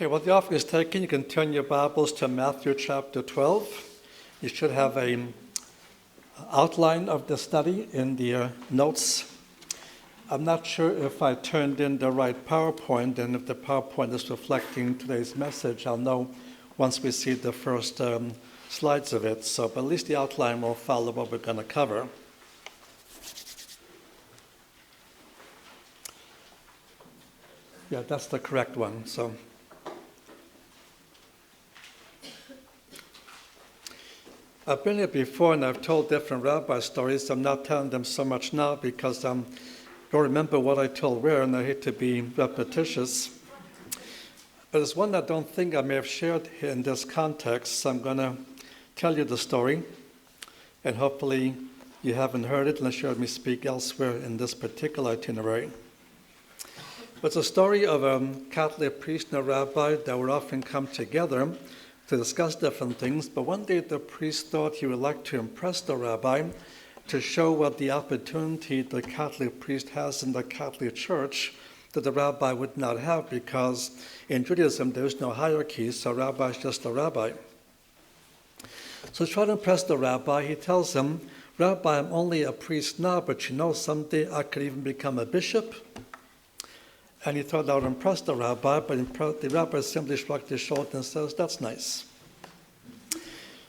Okay, well, the offering is taken. You can turn your Bibles to Matthew chapter 12. You should have an outline of the study in the notes. I'm not sure if I turned in the right PowerPoint, and if the PowerPoint is reflecting today's message, I'll know once we see the first slides of it. But at least the outline will follow what we're going to cover. Yeah, that's the correct one. I've been here before and I've told different rabbi stories. I'm not telling them so much now because I don't remember what I told where, and I hate to be repetitious. But it's one I don't think I may have shared here in this context, so I'm going to tell you the story. And hopefully you haven't heard it unless you heard me speak elsewhere in this particular itinerary. It's a story of a Catholic priest and a rabbi that would often come together to discuss different things, but one day the priest thought he would like to impress the rabbi to show what the opportunity the Catholic priest has in the Catholic Church that the rabbi would not have, because in Judaism there is no hierarchy, so rabbi is just a rabbi. So to try to impress the rabbi, he tells him, "Rabbi, I'm only a priest now, but someday I could even become a bishop." And he thought that would impress the rabbi, but the rabbi simply shrugged his shoulders and says, "That's nice."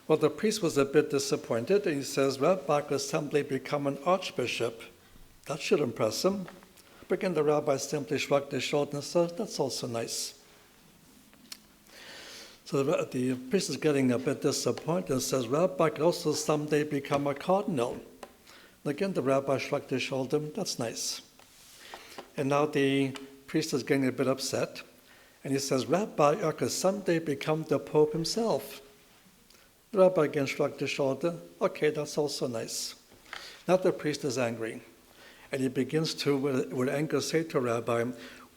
Well, the priest was a bit disappointed, and he says, "Rabbi, I could someday become an archbishop. That should impress him." But again, the rabbi simply shrugged his shoulders and says, "That's also nice." So the priest is getting a bit disappointed and says, "Rabbi, I could also someday become a cardinal." And again, the rabbi shrugged his shoulders. "That's nice." And now the priest is getting a bit upset, and he says, "Rabbi, I could someday become the Pope himself." The rabbi again shrugged his shoulder. "Okay, that's also nice." Now the priest is angry, and he begins to, with anger, say to Rabbi,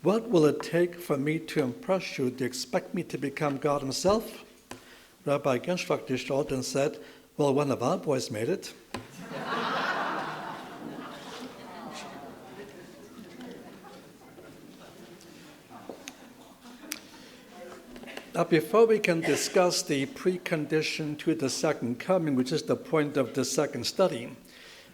"What will it take for me to impress you? Do you expect me to become God himself?" Rabbi again shrugged his shoulder and said, "Well, one of our boys made it." Now, before we can discuss the precondition to the second coming, which is the point of the second study,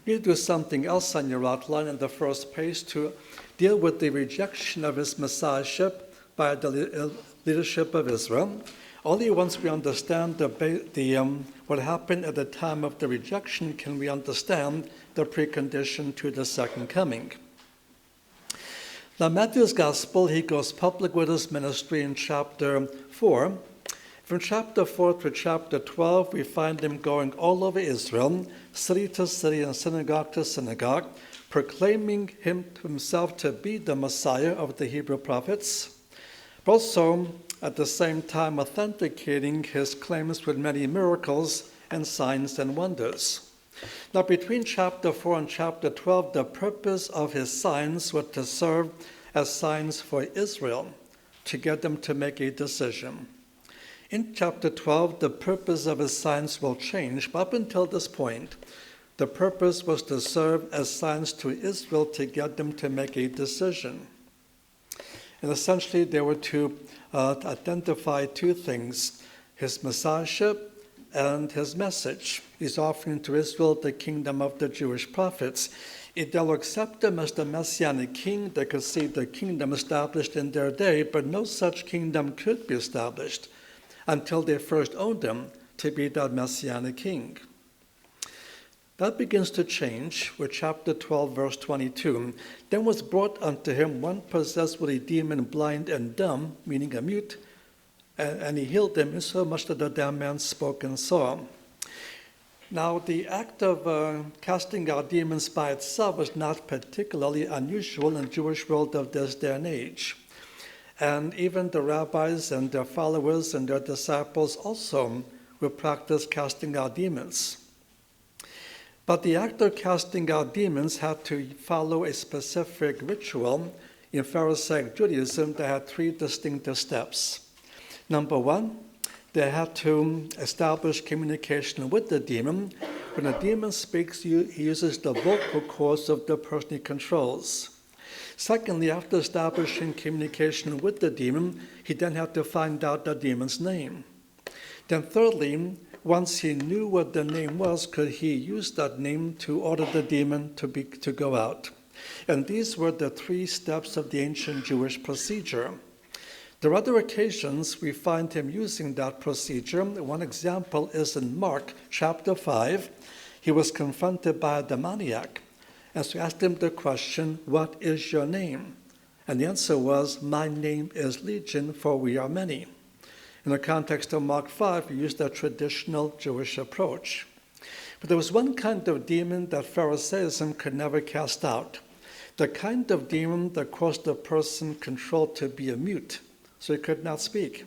we need to do something else on your outline in the first page to deal with the rejection of his messiahship by the leadership of Israel. Only once we understand what happened at the time of the rejection can we understand the precondition to the second coming. Now, Matthew's gospel, he goes public with his ministry in chapter 4. From chapter 4 to chapter 12, we find him going all over Israel, city to city and synagogue to synagogue, proclaiming himself to be the Messiah of the Hebrew prophets, but also at the same time authenticating his claims with many miracles and signs and wonders. Now, between chapter 4 and chapter 12, the purpose of his signs was to serve as signs for Israel, to get them to make a decision. In chapter 12, the purpose of his signs will change, but up until this point, the purpose was to serve as signs to Israel to get them to make a decision. And essentially, they were to identify two things: his messiahship and his message. He's offering to Israel the kingdom of the Jewish prophets. If they'll accept him as the Messianic king, they could see the kingdom established in their day, but no such kingdom could be established until they first owned him to be that Messianic king. That begins to change with chapter 12, verse 22. "Then was brought unto him one possessed with a demon, blind and dumb," meaning a mute, and he healed them insomuch that the damned man spoke and saw. Now, the act of casting out demons by itself was not particularly unusual in the Jewish world of this day and age. And even the rabbis and their followers and their disciples also would practice casting out demons. But the act of casting out demons had to follow a specific ritual. In Pharisaic Judaism, they had three distinctive steps. Number one, they had to establish communication with the demon. When a demon speaks, he uses the vocal cords of the person he controls. Secondly, after establishing communication with the demon, he then had to find out the demon's name. Then thirdly, once he knew what the name was, could he use that name to order the demon to go out? And these were the 3 steps of the ancient Jewish procedure. There are other occasions we find him using that procedure. One example is in Mark chapter 5. He was confronted by a demoniac. And so he asked him the question, "What is your name?" And the answer was, "My name is Legion, for we are many." In the context of Mark 5, he used a traditional Jewish approach. But there was one kind of demon that Pharisaism could never cast out. The kind of demon that caused a person controlled to be a mute, so he could not speak.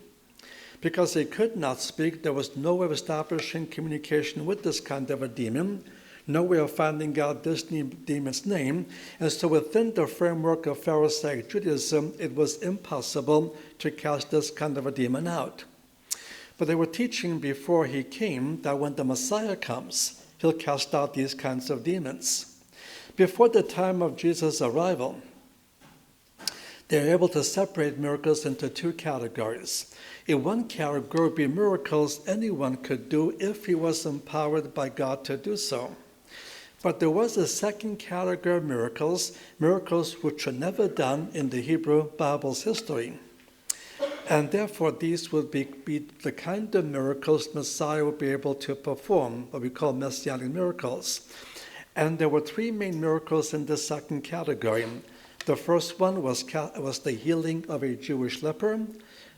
Because he could not speak, there was no way of establishing communication with this kind of a demon, no way of finding out this demon's name, and so within the framework of Pharisaic Judaism, it was impossible to cast this kind of a demon out. But they were teaching before he came that when the Messiah comes, he'll cast out these kinds of demons. Before the time of Jesus' arrival, they were able to separate miracles into 2 categories. In one category would be miracles anyone could do if he was empowered by God to do so. But there was a second category of miracles which were never done in the Hebrew Bible's history. And therefore, these would be the kind of miracles Messiah would be able to perform, what we call Messianic miracles. And there were 3 main miracles in the second category. The first one was the healing of a Jewish leper.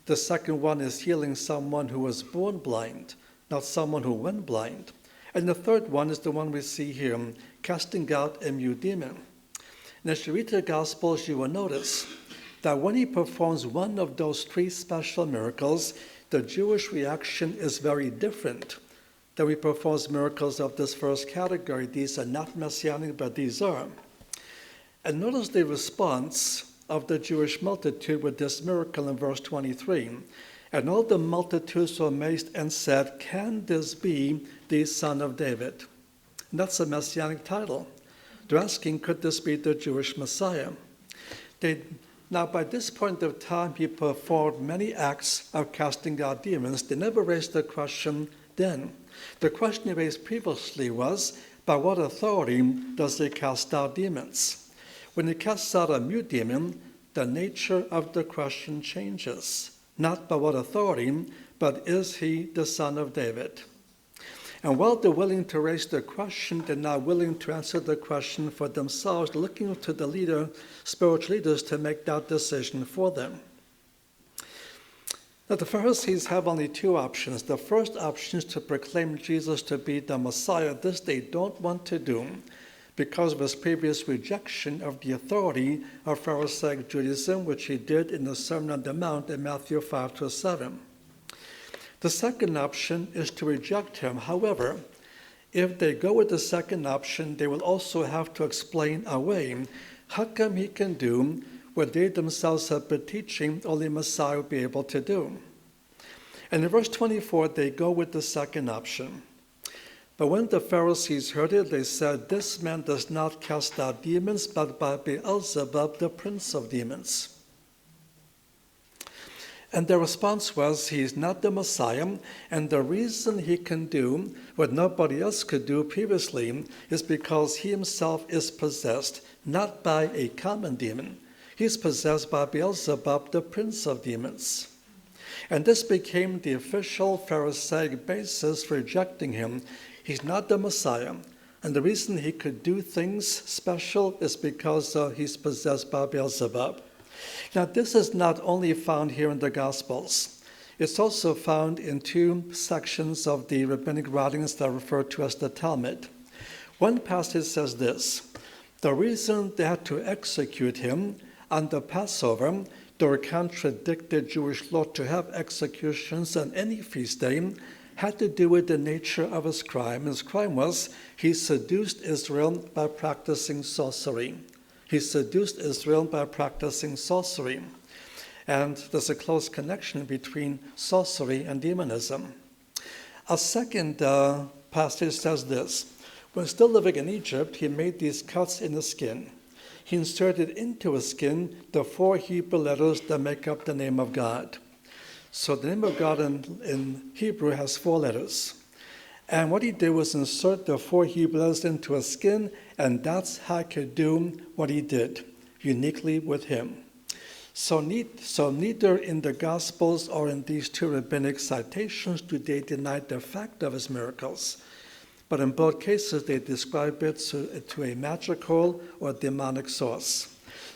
The second one is healing someone who was born blind, not someone who went blind. And the third one is the one we see here, casting out a mute demon. And as you read the Gospels, you will notice that when he performs one of those 3 special miracles, the Jewish reaction is very different than when he performs miracles of this first category. These are not Messianic, but these are. And notice the response of the Jewish multitude with this miracle in verse 23. And all the multitudes were amazed and said, "Can this be the Son of David?" And that's a Messianic title. They're asking, could this be the Jewish Messiah? Now, by this point of time, he performed many acts of casting out demons. They never raised the question then. The question he raised previously was, by what authority does he cast out demons? When he casts out a mute demon, the nature of the question changes. Not by what authority, but is he the Son of David? And while they're willing to raise the question, they're not willing to answer the question for themselves, looking to the spiritual leaders to make that decision for them. Now, the Pharisees have only 2 options. The first option is to proclaim Jesus to be the Messiah. This they don't want to do because of his previous rejection of the authority of Pharisaic Judaism, which he did in the Sermon on the Mount in Matthew 5-7. The second option is to reject him. However, if they go with the second option, they will also have to explain away how come he can do what they themselves have been teaching only Messiah will be able to do. And in verse 24, they go with the second option. But when the Pharisees heard it, they said, "This man does not cast out demons, but by Beelzebub, the prince of demons." And their response was, he is not the Messiah, and the reason he can do what nobody else could do previously is because he himself is possessed not by a common demon. He's possessed by Beelzebub, the prince of demons. And this became the official Pharisaic basis for rejecting him. He's not the Messiah. And the reason he could do things special is because he's possessed by Beelzebub. Now, this is not only found here in the Gospels. It's also found in 2 sections of the rabbinic writings that are referred to as the Talmud. One passage says this: the reason they had to execute him on the Passover, the contradicted Jewish law to have executions on any feast day, had to do with the nature of his crime. His crime was he seduced Israel by practicing sorcery. He seduced Israel by practicing sorcery. And there's a close connection between sorcery and demonism. A second passage says this: when still living in Egypt, he made these cuts in his skin. he inserted into his skin the 4 Hebrew letters that make up the name of God. So the name of God in Hebrew has 4 letters. And what he did was insert the 4 Hebrew letters into his skin, and that's how he could do what he did, uniquely with him. So neither in the Gospels or in these 2 rabbinic citations do they deny the fact of his miracles. But in both cases, they describe it to a magical or demonic source.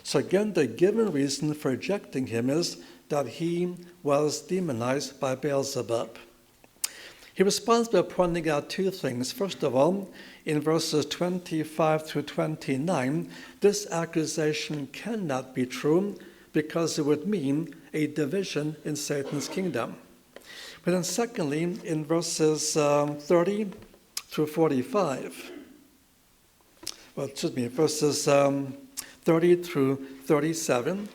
So again, the given reason for rejecting him is that he was demonized by Beelzebub. He responds by pointing out 2 things. First of all, in verses 25 through 29, this accusation cannot be true because it would mean a division in Satan's kingdom. But then secondly, in verses 30 through 45, verses 30 through 37,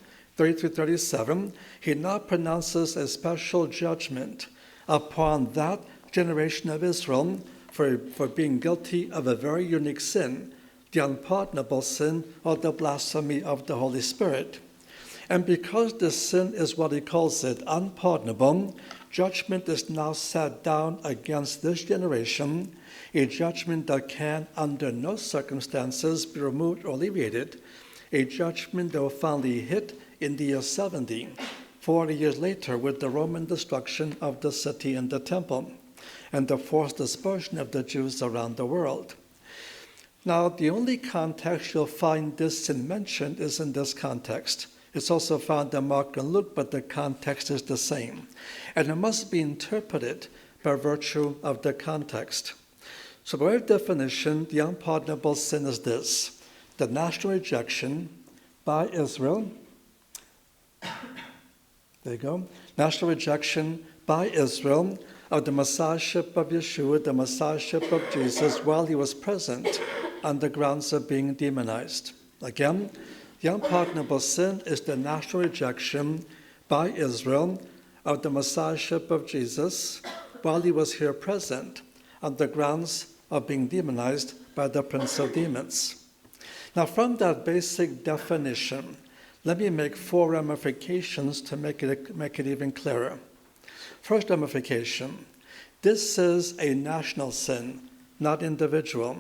he now pronounces a special judgment upon that generation of Israel for being guilty of a very unique sin, the unpardonable sin or the blasphemy of the Holy Spirit. And because this sin is what he calls it, unpardonable, judgment is now set down against this generation, a judgment that can, under no circumstances, be removed or alleviated, a judgment that will finally hit in the year 70, 40 years later, with the Roman destruction of the city and the temple, and the forced dispersion of the Jews around the world. Now, the only context you'll find this sin mentioned is in this context. It's also found in Mark and Luke, but the context is the same. And it must be interpreted by virtue of the context. So by way of definition, the unpardonable sin is this: the national rejection by Israel. There you go. National rejection by Israel of the Messiahship of Yeshua, the Messiahship of Jesus, while he was present on the grounds of being demonized. Again, the unpardonable sin is the national rejection by Israel of the Messiahship of Jesus while he was here present on the grounds of being demonized by the prince of demons. Now, from that basic definition, let me make 4 ramifications to make it even clearer. First ramification: this is a national sin, not individual.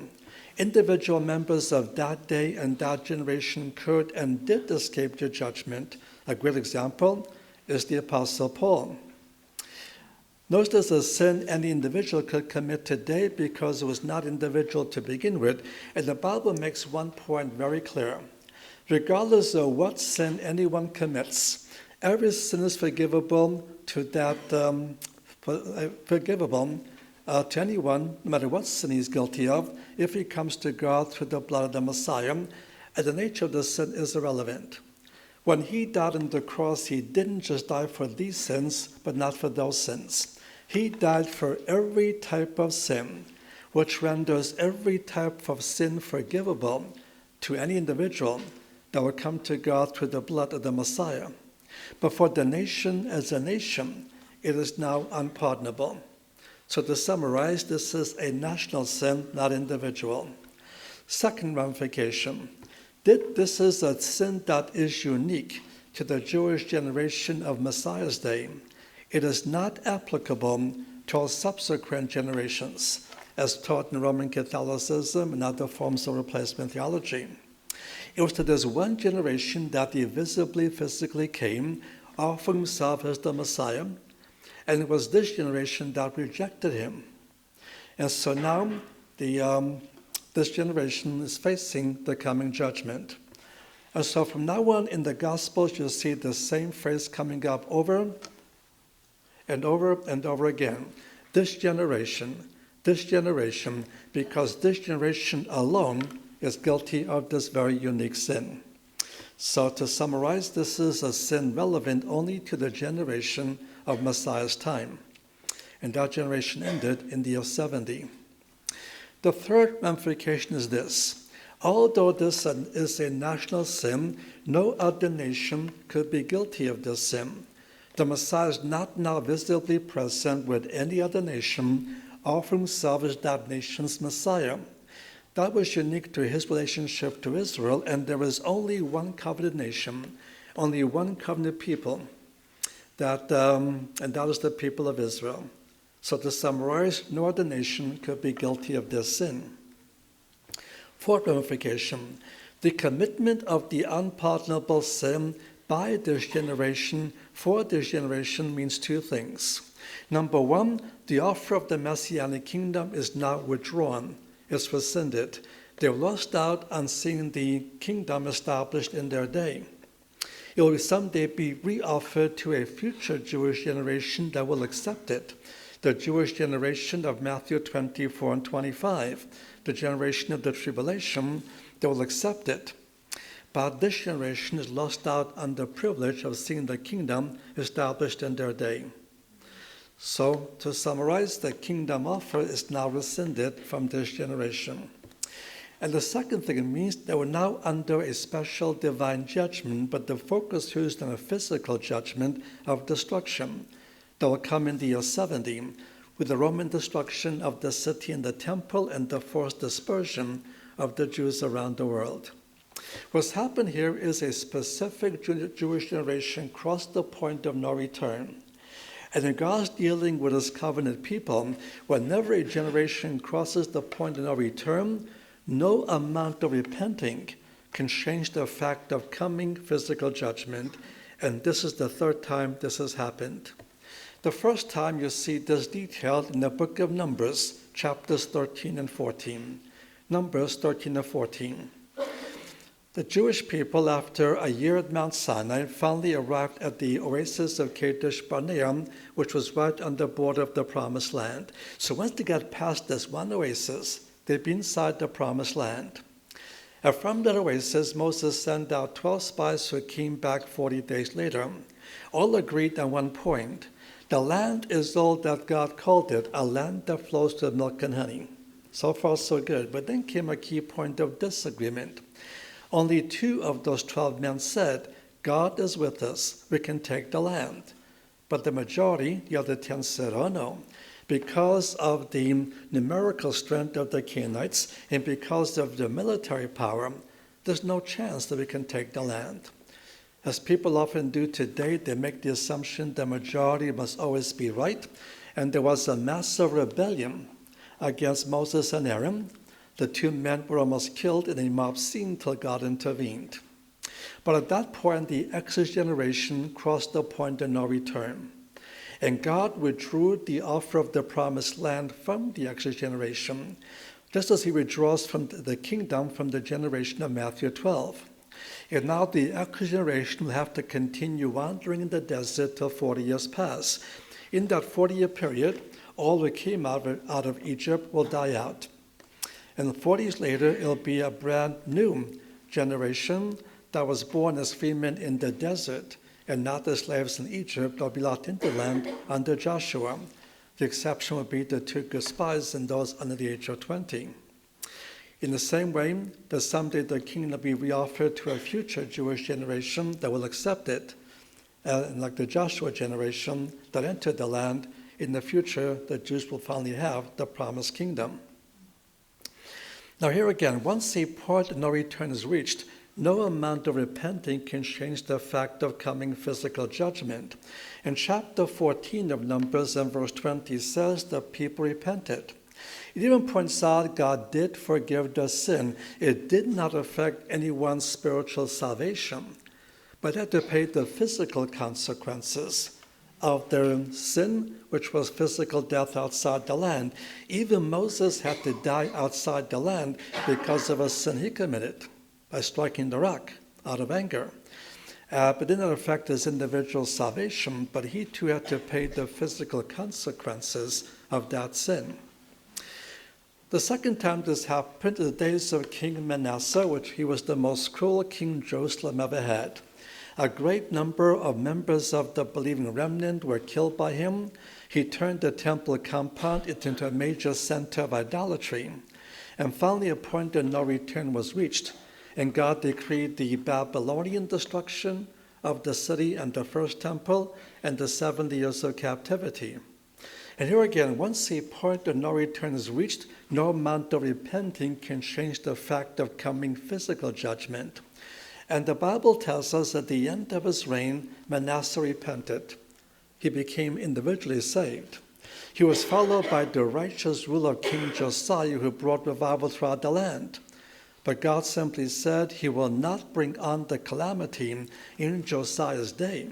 Individual members of that day and that generation could and did escape the judgment. A great example is the Apostle Paul. Notice there's a sin any individual could commit today because it was not individual to begin with, and the Bible makes one point very clear. Regardless of what sin anyone commits, every sin is forgivable to anyone, no matter what sin he's guilty of, if he comes to God through the blood of the Messiah, and the nature of the sin is irrelevant. When he died on the cross, he didn't just die for these sins, but not for those sins. He died for every type of sin, which renders every type of sin forgivable to any individual that will come to God through the blood of the Messiah. But for the nation as a nation, it is now unpardonable. So to summarize, this is a national sin, not individual. Second ramification: this is a sin that is unique to the Jewish generation of Messiah's day. It is not applicable to all subsequent generations, as taught in Roman Catholicism and other forms of replacement theology. It was to this one generation that he visibly, physically came, offering himself as the Messiah, and it was this generation that rejected him. And so now this generation is facing the coming judgment. And so from now on in the Gospels, you'll see the same phrase coming up over and over and over again. This generation, because this generation alone is guilty of this very unique sin. So to summarize, this is a sin relevant only to the generation of Messiah's time. And that generation ended in the year 70. The third ramification is this: although this is a national sin, no other nation could be guilty of this sin. The Messiah is not now visibly present with any other nation, offering himself as that nation's Messiah. That was unique to his relationship to Israel, and there is only one covenant nation, only one covenant people, and that is the people of Israel. So to summarize, no other nation could be guilty of this sin. Fourth ramification, the commitment of the unpardonable sin by this generation for this generation means two things. Number one, the offer of the Messianic kingdom is now withdrawn. It's rescinded. They've lost out on seeing the kingdom established in their day. It will someday be reoffered to a future Jewish generation that will accept it. The Jewish generation of Matthew 24 and 25, the generation of the tribulation, they will accept it. But this generation is lost out on the privilege of seeing the kingdom established in their day. So, to summarize, the kingdom offer is now rescinded from this generation. And the second thing, it means that we're now under a special divine judgment, but the focus here is on a physical judgment of destruction that will come in the year 70, with the Roman destruction of the city and the temple and the forced dispersion of the Jews around the world. What's happened here is a specific Jewish generation crossed the point of no return. And in God's dealing with his covenant people, whenever a generation crosses the point of no return, no amount of repenting can change the fact of coming physical judgment. And this is the third time this has happened. The first time you see this detailed in the book of Numbers, chapters 13 and 14. Numbers 13 and 14. The Jewish people, after a year at Mount Sinai, finally arrived at the oasis of Kadesh Barnea, which was right on the border of the Promised Land. So once they got past this one oasis, they'd be inside the Promised Land. And from that oasis, Moses sent out 12 spies who came back 40 days later. All agreed on one point. The land is all that God called it, a land that flows with milk and honey. So far, so good. But then came a key point of disagreement. Only 2 of those 12 men said, God is with us, we can take the land. But the majority, the other 10, said, oh no. Because of the numerical strength of the Canaanites and because of the military power, there's no chance that we can take the land. As people often do today, they make the assumption the majority must always be right, and there was a massive rebellion against Moses and Aaron. The 2 men were almost killed in a mob scene until God intervened. But at that point, the Exodus generation crossed the point of no return. And God withdrew the offer of the promised land from the Exodus generation, just as he withdraws from the kingdom from the generation of Matthew 12. And now the Exodus generation will have to continue wandering in the desert till 40 years pass. In that 40-year period, all who came out of Egypt will die out. And 40 years later, it'll be a brand new generation that was born as free men in the desert and not as slaves in Egypt. They'll be locked into the land under Joshua. The exception will be the 2 good spies and those under the age of 20. In the same way, that someday the kingdom will be reoffered to a future Jewish generation that will accept it. And like the Joshua generation that entered the land, in the future, the Jews will finally have the promised kingdom. Now here again, once a point of no return is reached, no amount of repenting can change the fact of coming physical judgment. In chapter 14 of Numbers and verse 20 says the people repented. It even points out God did forgive their sin. It did not affect anyone's spiritual salvation, but had to pay the physical consequences of their sin, which was physical death outside the land. Even Moses had to die outside the land because of a sin he committed by striking the rock out of anger. But it did not affect his individual salvation, but he too had to pay the physical consequences of that sin. The second time this happened in the days of King Manasseh, which he was the most cruel king Jerusalem ever had. A great number of members of the believing remnant were killed by him. He turned the temple compound into a major center of idolatry. And finally, a point of no return was reached, and God decreed the Babylonian destruction of the city and the first temple and the 70 years of captivity. And here again, once a point of no return is reached, no amount of repenting can change the fact of coming physical judgment. And the Bible tells us at the end of his reign, Manasseh repented. He became individually saved. He was followed by the righteous rule of King Josiah, who brought revival throughout the land. But God simply said he will not bring on the calamity in Josiah's day.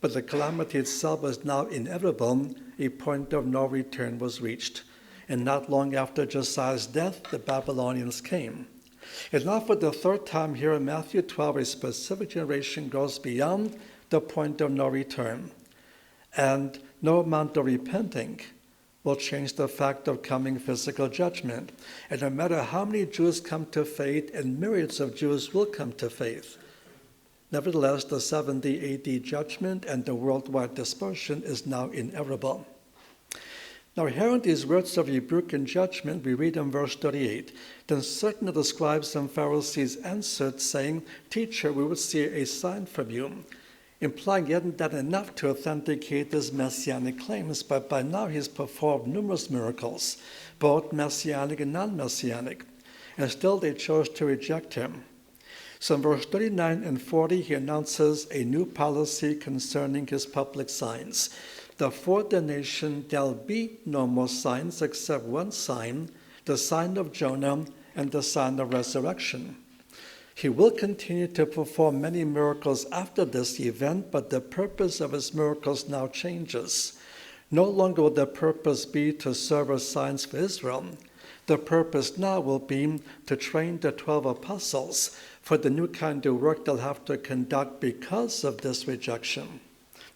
But the calamity itself was now inevitable. A point of no return was reached. And not long after Josiah's death, the Babylonians came. And now for the third time here in Matthew 12, a specific generation goes beyond the point of no return. And no amount of repenting will change the fact of coming physical judgment. And no matter how many Jews come to faith, and myriads of Jews will come to faith, nevertheless, the 70 AD judgment and the worldwide dispersion is now inevitable. Now, hearing these words of rebuke and judgment, we read in verse 38, "Then certain of the scribes and Pharisees answered, saying, 'Teacher, we would see a sign from you,' implying he hadn't done enough to authenticate his messianic claims, but by now he's performed numerous miracles, both messianic and non-messianic, and still they chose to reject him. So in verse 39 and 40, he announces a new policy concerning his public signs. "The for the nation there'll be no more signs except one sign, the sign of Jonah and the sign of resurrection." He will continue to perform many miracles after this event, but the purpose of his miracles now changes. No longer will the purpose be to serve as signs for Israel. The purpose now will be to train the 12 apostles for the new kind of work they'll have to conduct because of this rejection,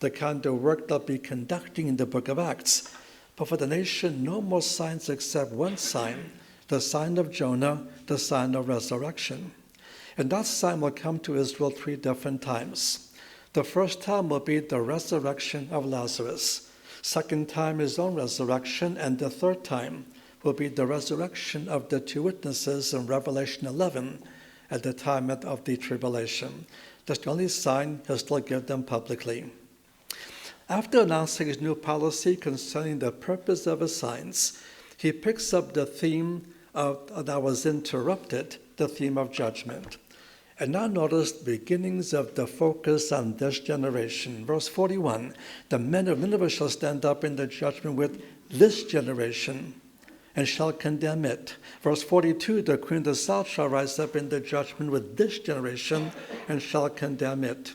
the kind of work they'll be conducting in the book of Acts. But for the nation, no more signs except one sign, the sign of Jonah, the sign of resurrection. And that sign will come to Israel 3 different times. The first time will be the resurrection of Lazarus. Second time, his own resurrection. And the third time will be the resurrection of the 2 witnesses in Revelation 11 at the time of the tribulation. That's the only sign he'll still give them publicly. After announcing his new policy concerning the purpose of his signs, he picks up the theme that was interrupted, the theme of judgment. And now notice the beginnings of the focus on this generation. Verse 41, "The men of Nineveh shall stand up in the judgment with this generation and shall condemn it." Verse 42, "The queen of the south shall rise up in the judgment with this generation and shall condemn it."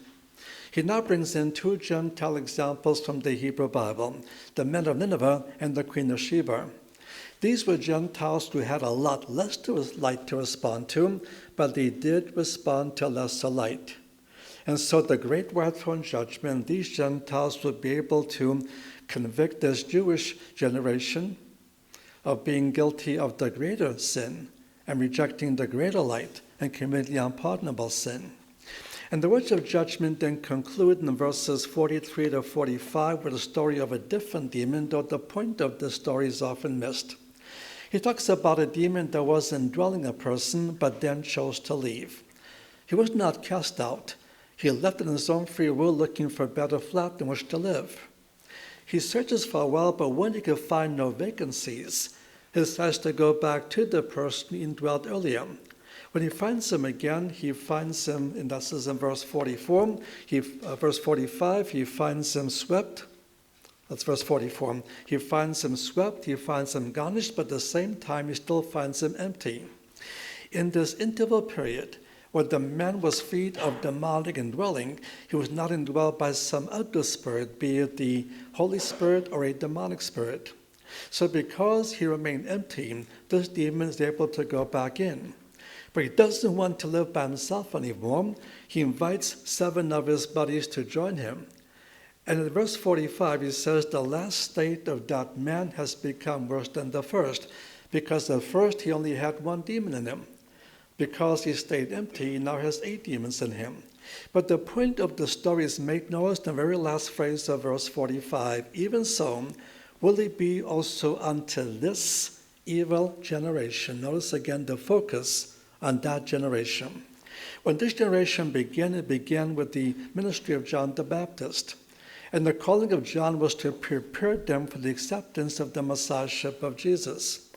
He now brings in 2 Gentile examples from the Hebrew Bible, the men of Nineveh and the queen of Sheba. These were Gentiles who had a lot less light to respond to, but they did respond to lesser light. And so the great white throne judgment, these Gentiles would be able to convict this Jewish generation of being guilty of the greater sin and rejecting the greater light and committing the unpardonable sin. And the words of judgment then conclude in verses 43 to 45 with a story of a different demon, though the point of this story is often missed. He talks about a demon that was indwelling a person, but then chose to leave. He was not cast out. He left in his own free will, looking for a better flat in which to live. He searches for a while, but when he can find no vacancies, he decides to go back to the person he indwelt earlier. When he finds him again, he finds him, and this is in verse 44, verse 45, he finds him swept. That's verse 44. He finds him swept, he finds him garnished, but at the same time he still finds him empty. In this interval period, where the man was freed of demonic indwelling, he was not indwelled by some other spirit, be it the Holy Spirit or a demonic spirit. So because he remained empty, this demon is able to go back in. But he doesn't want to live by himself anymore. He invites 7 of his buddies to join him. And in verse 45, he says, "The last state of that man has become worse than the first, because at first he only had 1 demon in him. Because he stayed empty, he now has 8 demons in him." But the point of the story is made notice in the very last phrase of verse 45. "Even so, will it be also unto this evil generation." Notice again the focus on that generation. When this generation began, it began with the ministry of John the Baptist. And the calling of John was to prepare them for the acceptance of the Messiahship of Jesus.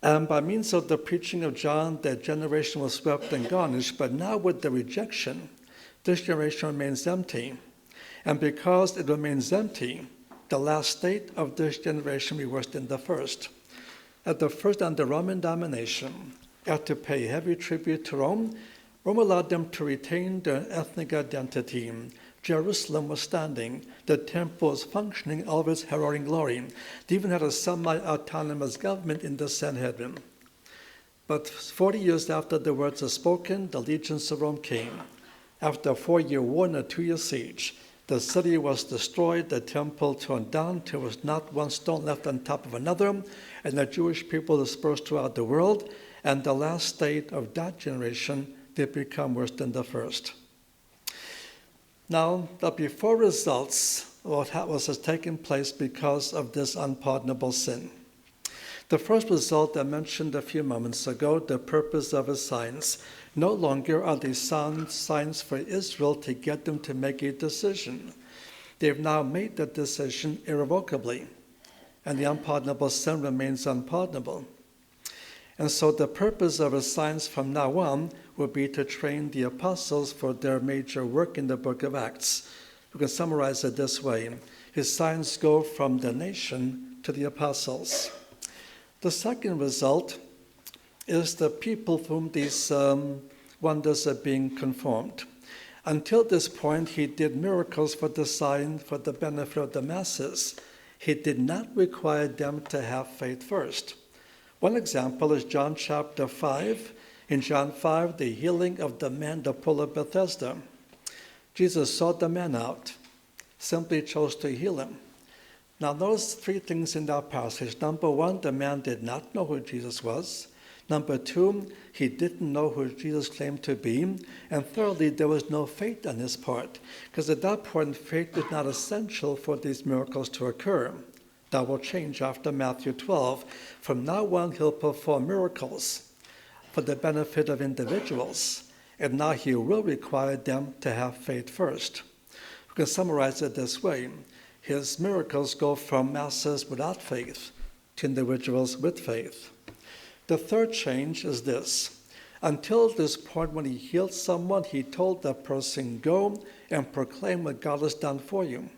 And by means of the preaching of John, that generation was swept and garnished, but now with the rejection, this generation remains empty. And because it remains empty, the last state of this generation will be worse than the first. At the first, under Roman domination, after pay heavy tribute to Rome allowed them to retain their ethnic identity. Jerusalem was standing. The temple was functioning, all of its heralding glory. They even had a semi-autonomous government in the Sanhedrin. But 40 years after the words were spoken, the legions of Rome came. After a 4-year war and a 2-year siege, the city was destroyed, the temple torn down, there was not one stone left on top of another, and the Jewish people dispersed throughout the world, and the last state of that generation did become worse than the first. Now, the before results of what has taken place because of this unpardonable sin. The first result I mentioned a few moments ago, the purpose of his signs. No longer are these signs for Israel to get them to make a decision. They have now made the decision irrevocably, and the unpardonable sin remains unpardonable. And so the purpose of his signs from now on will be to train the apostles for their major work in the book of Acts. We can summarize it this way. His signs go from the nation to the apostles. The second result is the people to whom these wonders are being conformed. Until this point, he did miracles for the sign, for the benefit of the masses. He did not require them to have faith first. One example is John chapter 5. In John 5, the healing of the man, the pool of Bethesda. Jesus sought the man out, simply chose to heal him. Now, notice 3 things in that passage. Number 1, the man did not know who Jesus was. Number 2, he didn't know who Jesus claimed to be. And thirdly, there was no faith on his part, because at that point, faith was not essential for these miracles to occur. That will change after Matthew 12. From now on, he'll perform miracles for the benefit of individuals, and now he will require them to have faith first. We can summarize it this way. His miracles go from masses without faith to individuals with faith. The third change is this. Until this point, when he healed someone, he told that person, go and proclaim what God has done for you.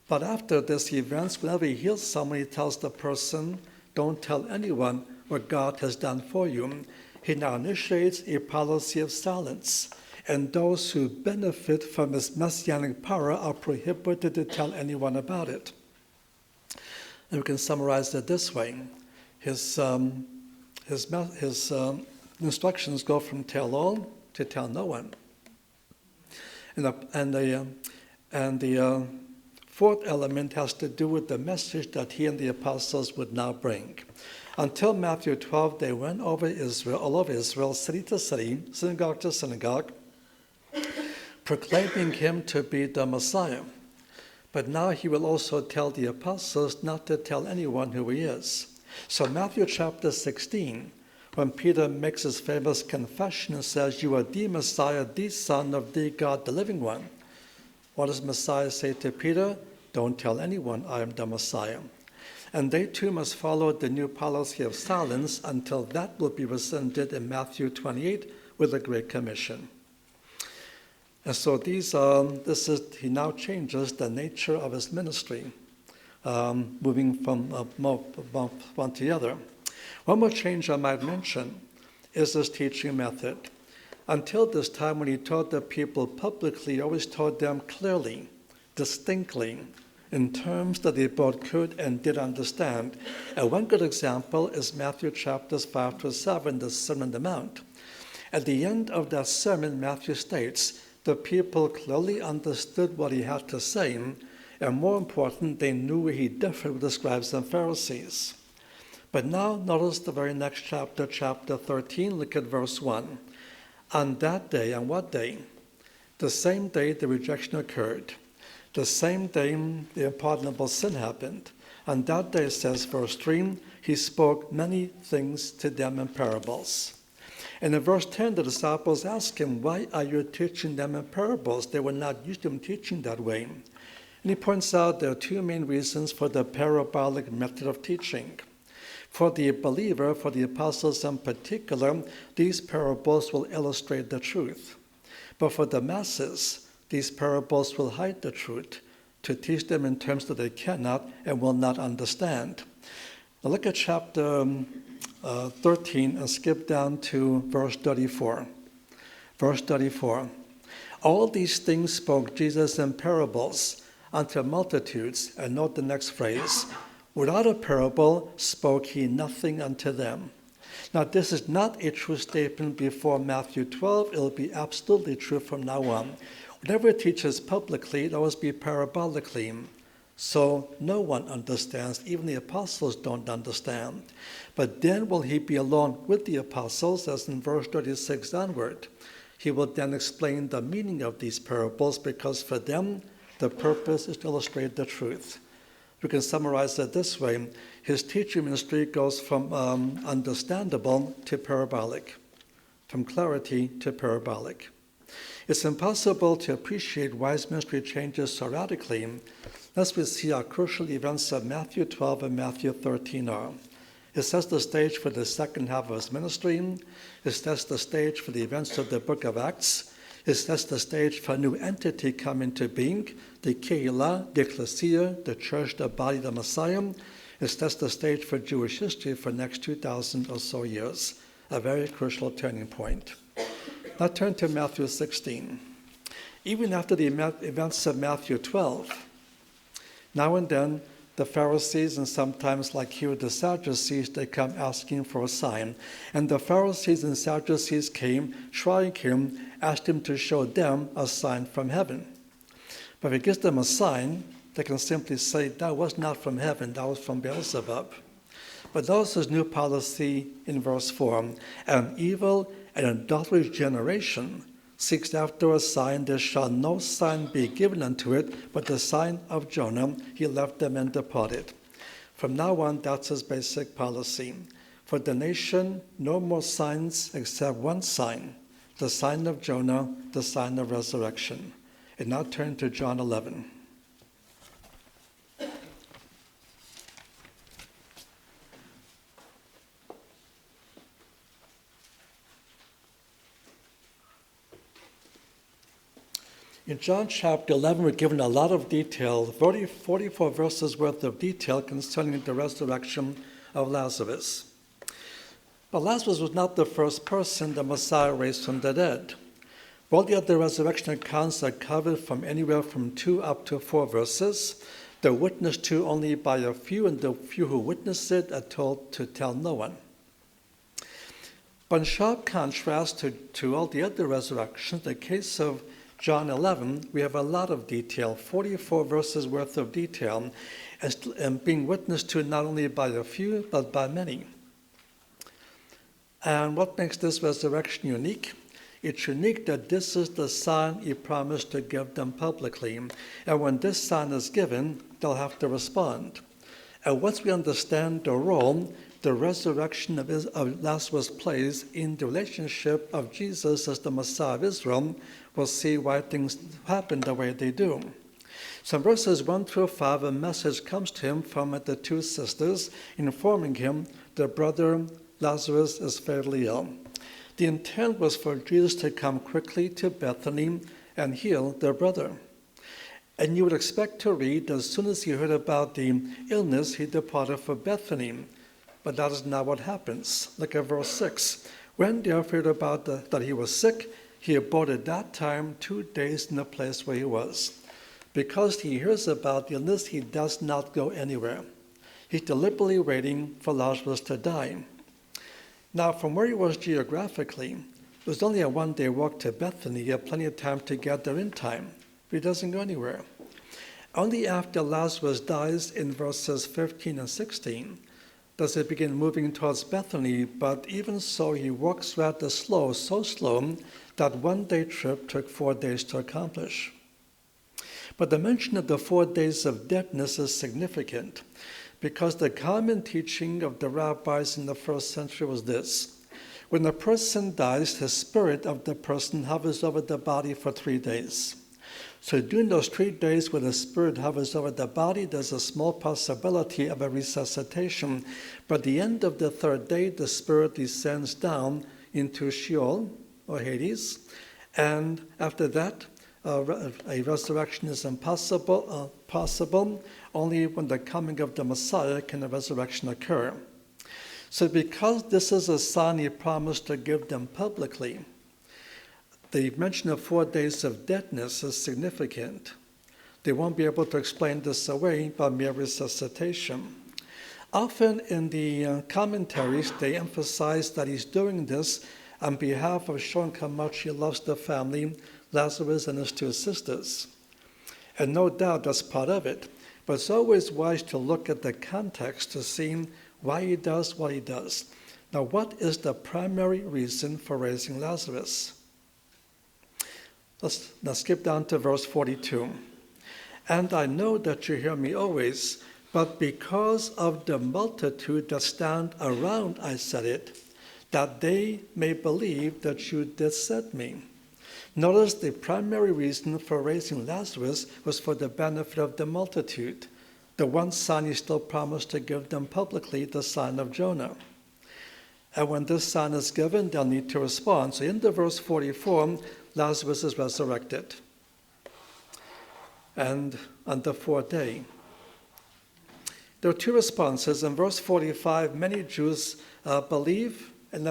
But after this event, whenever he heals someone, he tells the person, don't tell anyone what God has done for you. He now initiates a policy of silence, and those who benefit from his messianic power are prohibited to tell anyone about it. And we can summarize it this way. His instructions go from tell all to tell no one. And the fourth element has to do with the message that he and the apostles would now bring. Until Matthew 12, they went over Israel, all over Israel, city to city, synagogue to synagogue, proclaiming him to be the Messiah. But now he will also tell the apostles not to tell anyone who he is. So Matthew chapter 16, when Peter makes his famous confession and says, you are the Messiah, the Son of the God, the living one. What does Messiah say to Peter? Don't tell anyone I am the Messiah. And they too must follow the new policy of silence until that will be rescinded in Matthew 28 with the Great Commission. And so he now changes the nature of his ministry, moving from one to the other. One more change I might mention is his teaching method. Until this time, when he taught the people publicly, he always taught them clearly, distinctly, in terms that they both could and did understand. And one good example is Matthew chapters 5 to 7, the Sermon on the Mount. At the end of that sermon, Matthew states, the people clearly understood what he had to say, and more important, they knew where he differed with the scribes and Pharisees. But now, notice the very next chapter, chapter 13, look at verse 1. On that day, on what day? The same day the rejection occurred. The same day the unpardonable sin happened. On that day, says verse 3, he spoke many things to them in parables. And in verse 10, the disciples ask him, why are you teaching them in parables? They were not used to him teaching that way. And he points out there are two main reasons for the parabolic method of teaching. For the believer, for the apostles in particular, these parables will illustrate the truth. But for the masses, these parables will hide the truth, to teach them in terms that they cannot and will not understand. Now look at chapter 13 and skip down to verse 34. Verse 34. All these things spoke Jesus in parables unto multitudes, and note the next phrase, without a parable spoke he nothing unto them. Now this is not a true statement before Matthew 12. It will be absolutely true from now on. Whatever he teaches publicly, it always be parabolically. So no one understands, even the apostles don't understand. But then will he be alone with the apostles, as in verse 36 onward. He will then explain the meaning of these parables, because for them, the purpose is to illustrate the truth. We can summarize it this way. His teaching ministry goes from understandable to parabolic, from clarity to parabolic. It's impossible to appreciate why his ministry changes so radically unless we see how crucial events of Matthew 12 and Matthew 13 are. It sets the stage for the second half of his ministry. It sets the stage for the events of the book of Acts. It sets the stage for a new entity coming to being, the Keilah, the Ecclesia, the church, the body of the Messiah. It sets the stage for Jewish history for the next 2,000 or so years, a very crucial turning point. Now turn to Matthew 16. Even after the events of Matthew 12, now and then the Pharisees, and sometimes like here the Sadducees, they come asking for a sign. And the Pharisees and Sadducees came, trying him, asked him to show them a sign from heaven. But if he gives them a sign, they can simply say, that was not from heaven, that was from Beelzebub. But notice his new policy in verse 4. An evil and adulterous generation seeks after a sign. There shall no sign be given unto it, but the sign of Jonah. He left them and departed. From now on, that's his basic policy. For the nation, no more signs except one sign, the sign of Jonah, the sign of resurrection. And now turn to John 11. In John chapter 11, we're given a lot of detail, 44 verses worth of detail concerning the resurrection of Lazarus. But Lazarus was not the first person the Messiah raised from the dead. All the other resurrection accounts are covered from anywhere from 2 up to 4 verses. They're witnessed to only by a few, and the few who witnessed it are told to tell no one. But in sharp contrast to all the other resurrections, the case of John 11, we have a lot of detail, 44 verses worth of detail, and being witnessed to not only by a few, but by many. And what makes this resurrection unique? It's unique that this is the sign he promised to give them publicly. And when this sign is given, they'll have to respond. And once we understand the role the resurrection of Lazarus plays in the relationship of Jesus as the Messiah of Israel, we'll see why things happen the way they do. So in verses 1 through 5, a message comes to him from the two sisters, informing him their brother Lazarus is fatally ill. The intent was for Jesus to come quickly to Bethany and heal their brother. And you would expect to read, as soon as he heard about the illness, he departed for Bethany. But that is not what happens. Look at verse 6. When they heard about that he was sick, he abode at that time 2 days in the place where he was. Because he hears about the illness, he does not go anywhere. He's deliberately waiting for Lazarus to die. Now, from where he was geographically, it was only a 1-day walk to Bethany. He had plenty of time to get there in time. But he doesn't go anywhere. Only after Lazarus dies in verses 15 and 16 does he begin moving towards Bethany, but even so, he walks rather slow, so slow that 1-day trip took 4 days to accomplish. But the mention of the 4 days of deadness is significant, because the common teaching of the rabbis in the first century was this: When a person dies, the spirit of the person hovers over the body for 3 days. So during those 3 days when the spirit hovers over the body, there's a small possibility of a resuscitation. But at the end of the 3rd day, the spirit descends down into Sheol, or Hades. And after that, a resurrection is possible. Only when the coming of the Messiah can a resurrection occur. So because this is a sign he promised to give them publicly, the mention of 4 days of deadness is significant. They won't be able to explain this away by mere resuscitation. Often in the commentaries, they emphasize that he's doing this on behalf of showing how much he loves the family, Lazarus and his 2 sisters. And no doubt that's part of it. But it's always wise to look at the context to see why he does what he does. Now, what is the primary reason for raising Lazarus? Let's now skip down to verse 42. And I know that you hear me always, but because of the multitude that stand around, I said it, that they may believe that you did send me. Notice the primary reason for raising Lazarus was for the benefit of the multitude. The one sign he still promised to give them publicly, the sign of Jonah. And when this sign is given, they'll need to respond. So in the verse 44, Lazarus is resurrected. And on the 4th day. There are 2 responses. In verse 45, many Jews believe and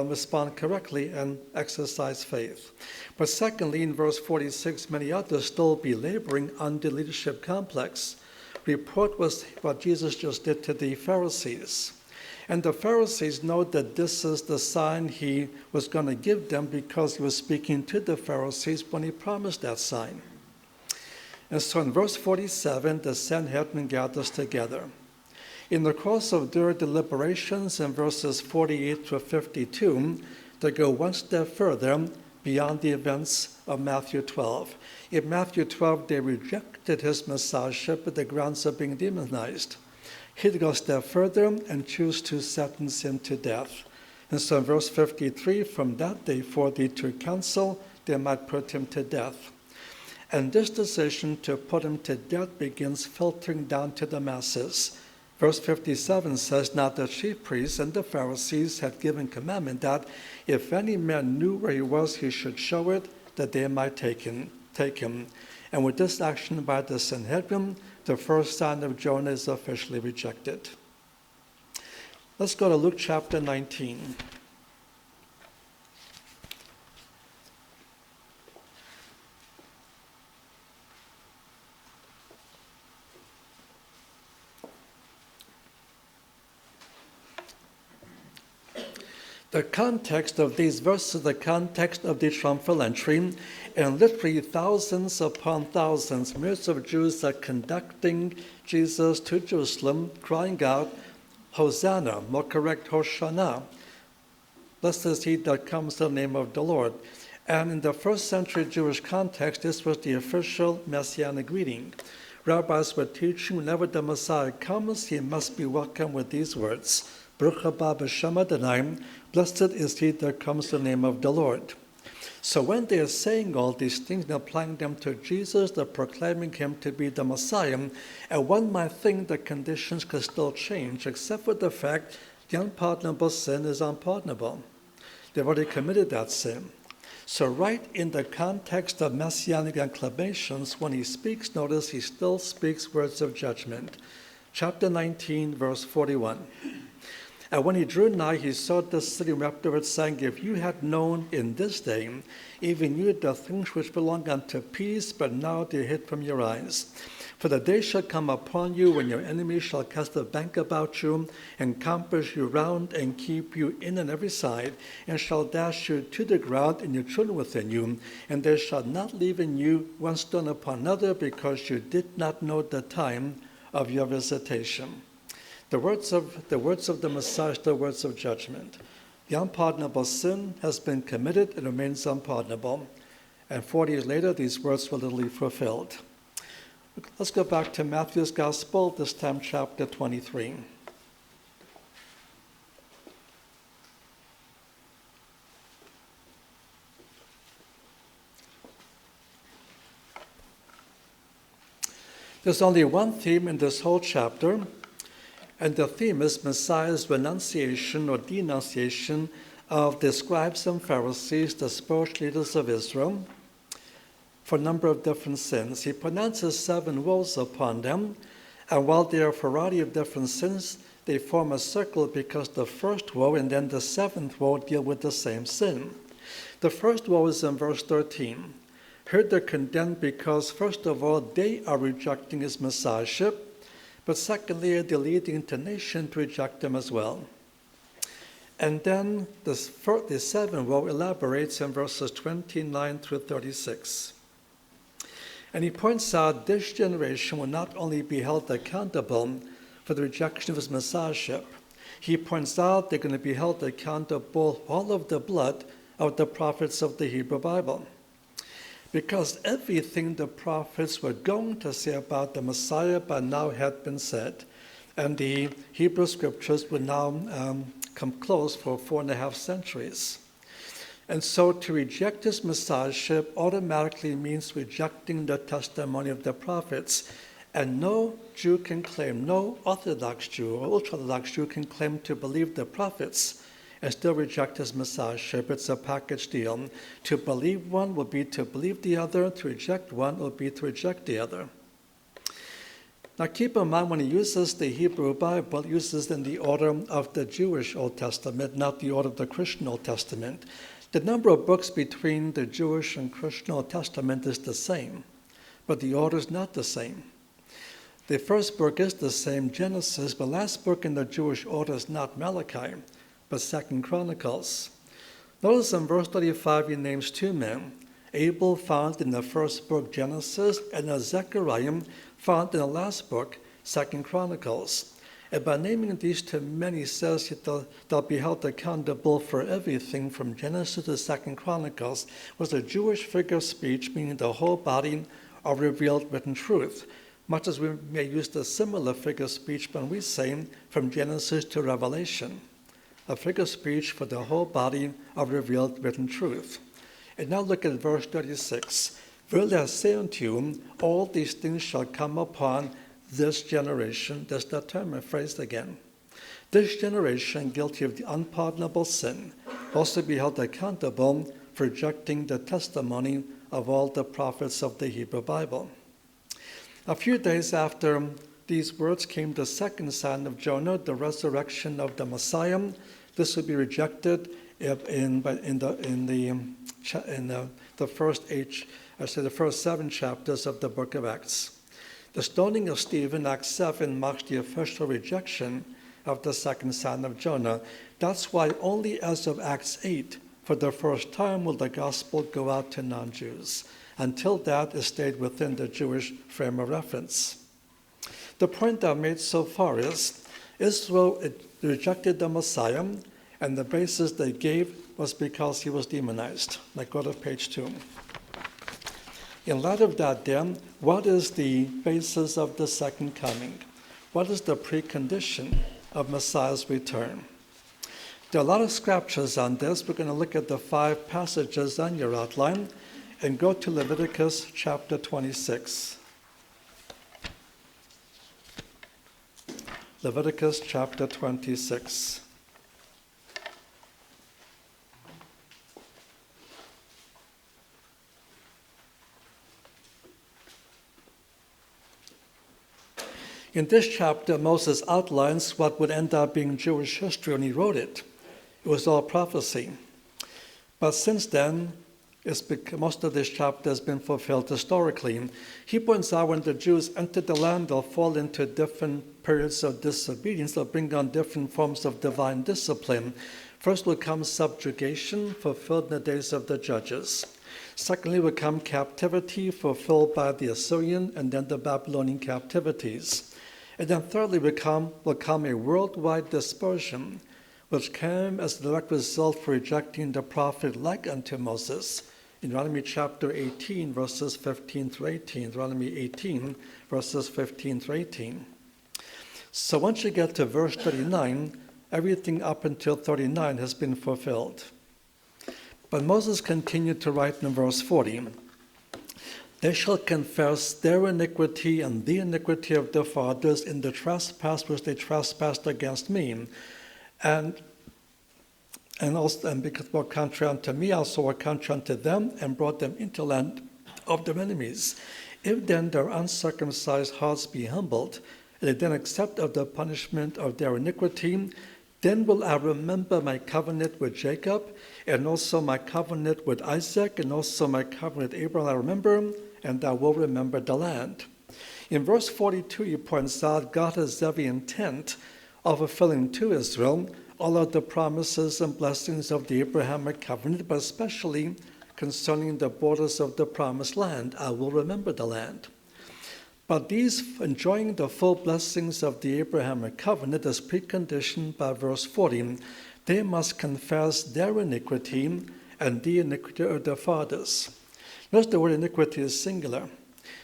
respond correctly and exercise faith. But secondly, in verse 46, many others still be laboring under leadership complex. Report was what Jesus just did to the Pharisees. And the Pharisees know that this is the sign he was going to give them because he was speaking to the Pharisees when he promised that sign. And so in verse 47, the Sanhedrin gathers together. In the course of their deliberations in verses 48 to 52, they go one step further beyond the events of Matthew 12. In Matthew 12, they rejected his messiahship with the grounds of being demonized. He'd go a step further and choose to sentence him to death. And so in verse 53, from that day forth they took counsel, they might put him to death. And this decision to put him to death begins filtering down to the masses. Verse 57 says, now the chief priests and the Pharisees had given commandment that if any man knew where he was, he should show it, that they might take him. And with this action by the Sanhedrin, the first sign of Jonah is officially rejected. Let's go to Luke chapter 19. The context of these verses is the context of the Triumphal Entry, and literally thousands upon thousands, millions of Jews are conducting Jesus to Jerusalem, crying out, Hosanna, more correct, Hosanna. Blessed is he that comes in the name of the Lord. And in the first century Jewish context, this was the official Messianic greeting. Rabbis were teaching whenever the Messiah comes, he must be welcomed with these words, Baruch haba b'shem Adonai, blessed is he that comes in the name of the Lord. So when they are saying all these things, they're applying them to Jesus, they're proclaiming him to be the Messiah, and one might think the conditions could still change, except for the fact the unpardonable sin is unpardonable. They've already committed that sin. So right in the context of Messianic acclamations, when he speaks, notice he still speaks words of judgment. Chapter 19, verse 41. And when he drew nigh, he saw the city and wept over it, saying, if you had known in this day, even you the things which belong unto peace, but now they are hid from your eyes. For the day shall come upon you when your enemies shall cast a bank about you, and compass you round, and keep you in on every side, and shall dash you to the ground, and your children within you, and they shall not leave in you one stone upon another, because you did not know the time of your visitation. The words of the Messiah are the words of judgment. The unpardonable sin has been committed and remains unpardonable. And 40 years later, these words were literally fulfilled. Let's go back to Matthew's Gospel, this time chapter 23. There's only one theme in this whole chapter, and the theme is Messiah's renunciation or denunciation of the scribes and Pharisees, the spiritual leaders of Israel, for a number of different sins. He pronounces 7 woes upon them, and while there are a variety of different sins, they form a circle because the first woe and then the 7th woe deal with the same sin. The first woe is in verse 13. Here they're condemned because, first of all, they are rejecting his messiahship, but secondly, they're leading the nation to reject him as well. And then the 7th woe elaborates in verses 29 through 36. And he points out this generation will not only be held accountable for the rejection of his messiahship, he points out they're going to be held accountable for all of the blood of the prophets of the Hebrew Bible. Because everything the prophets were going to say about the Messiah by now had been said, and the Hebrew scriptures would now come close for 4.5 centuries. And so to reject his messiahship automatically means rejecting the testimony of the prophets. And no Jew can claim, no Orthodox Jew or ultra-Orthodox Jew can claim to believe the prophets and still reject his messiahship. It's a package deal. To believe one will be to believe the other. To reject one will be to reject the other. Now keep in mind when he uses the Hebrew Bible, he uses in the order of the Jewish Old Testament, not the order of the Christian Old Testament. The number of books between the Jewish and Christian Old Testament is the same, but the order is not the same. The first book is the same, Genesis, but the last book in the Jewish order is not Malachi, but 2 Chronicles. Notice in verse 35 he names 2 men, Abel found in the first book, Genesis, and Zechariah found in the last book, 2 Chronicles. And by naming these 2 men, he says that they'll be held accountable for everything from Genesis to 2 Chronicles, was a Jewish figure of speech, meaning the whole body of revealed written truth, much as we may use the similar figure of speech when we say from Genesis to Revelation, a figure of speech for the whole body of revealed written truth. And now look at verse 36. Verily I say unto you, all these things shall come upon this generation. There's that term phrased again. This generation, guilty of the unpardonable sin, also be held accountable for rejecting the testimony of all the prophets of the Hebrew Bible. A few days after these words came the second sign of Jonah, the resurrection of the Messiah. This would be rejected in the first 7 chapters of the book of Acts. The stoning of Stephen, Acts 7, marks the official rejection of the second son of Jonah. That's why only as of Acts 8, for the first time, will the gospel go out to non-Jews. Until that, it stayed within the Jewish frame of reference. The point I've made so far is Israel rejected the Messiah, and the basis they gave was because he was demonized. Like, go to page 2. In light of that, then, what is the basis of the second coming? What is the precondition of Messiah's return? There are a lot of scriptures on this. We're going to look at the 5 passages on your outline and go to Leviticus chapter 26. Leviticus chapter 26. In this chapter, Moses outlines what would end up being Jewish history when he wrote it. It was all prophecy. But since then, most of this chapter has been fulfilled historically. He points out when the Jews enter the land, they'll fall into different periods of disobedience. They'll bring on different forms of divine discipline. First will come subjugation, fulfilled in the days of the judges. Secondly will come captivity, fulfilled by the Assyrian and then the Babylonian captivities. And then thirdly will come a worldwide dispersion, which came as the direct result for rejecting the prophet like unto Moses. In Deuteronomy chapter 18, verses 15 through 18. Deuteronomy 18, verses 15 through 18. So once you get to verse 39, everything up until 39 has been fulfilled. But Moses continued to write in verse 40. They shall confess their iniquity and the iniquity of their fathers in the trespass which they trespassed against me. And because they were contrary unto me, also were contrary unto them, and brought them into the land of their enemies. If then their uncircumcised hearts be humbled, and they then accept of the punishment of their iniquity, then will I remember my covenant with Jacob, and also my covenant with Isaac, and also my covenant with Abraham I remember, and I will remember the land. In verse 42, he points out God has every intent of fulfilling to Israel all of the promises and blessings of the Abrahamic covenant, but especially concerning the borders of the promised land. I will remember the land. But these enjoying the full blessings of the Abrahamic covenant is preconditioned by verse 40. They must confess their iniquity and the iniquity of their fathers. Notice the word iniquity is singular.